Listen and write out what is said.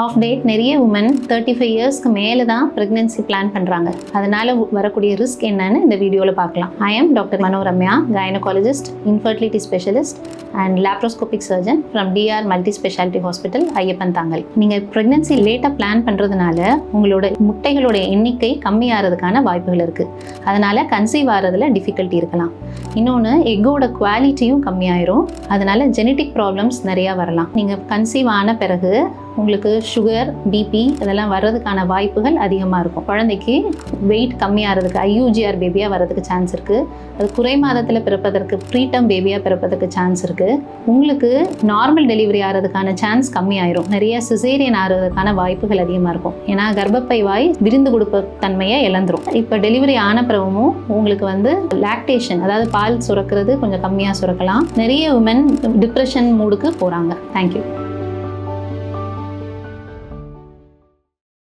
Of date நிறைய woman 35 இயர்ஸ்க்கு மேலே தான் ப்ரெக்னென்சி பிளான் பண்ணுறாங்க. அதனால் வரக்கூடிய ரிஸ்க் என்னன்னு இந்த வீடியோவில் பார்க்கலாம். I am doctor Manoramya, gynaecologist, infertility specialist and laparoscopic surgeon from DR multi speciality hospital, Iyyappan Thangal. நீங்கள் ப்ரெக்னென்சி லேட்டாக பிளான் பண்ணுறதுனால உங்களோட முட்டைகளோட எண்ணிக்கை கம்மியாகிறதுக்கான வாய்ப்புகள் இருக்குது. அதனால் கன்சீவ் ஆகிறதுல டிஃபிகல்ட்டி இருக்கலாம். இன்னொன்று, எக்கோட குவாலிட்டியும் கம்மியாயிரும். அதனால் ஜெனட்டிக் ப்ராப்ளம்ஸ் நிறையா வரலாம். நீங்கள் கன்சீவ் ஆன பிறகு உங்களுக்கு சுகர், பிபி இதெல்லாம் வர்றதுக்கான வாய்ப்புகள் அதிகமாக இருக்கும். குழந்தைக்கு வெயிட் கம்மியாகிறதுக்கு, ஐயூஜிஆர் பேபியாக வர்றதுக்கு சான்ஸ் இருக்குது. அது குறை மாதத்தில் பிறப்பதற்கு, ப்ரீடம் பேபியாக பிறப்பதற்கு சான்ஸ் இருக்குது. உங்களுக்கு நார்மல் டெலிவரி ஆகிறதுக்கான சான்ஸ் கம்மியாயிரும். நிறைய சிசேரியன் ஆகிறதுக்கான வாய்ப்புகள் அதிகமாக இருக்கும். ஏன்னா கர்ப்பப்பை வாய் விருந்து கொடுப்ப தன்மையை இழந்துரும். இப்போ டெலிவரி ஆன பிறகும் உங்களுக்கு லாக்டேஷன், அதாவது பால் சுரக்கிறது கொஞ்சம் கம்மியாக சுரக்கலாம். நிறைய உமன் டிப்ரெஷன் மூடுக்கு போகிறாங்க. தேங்க்யூ.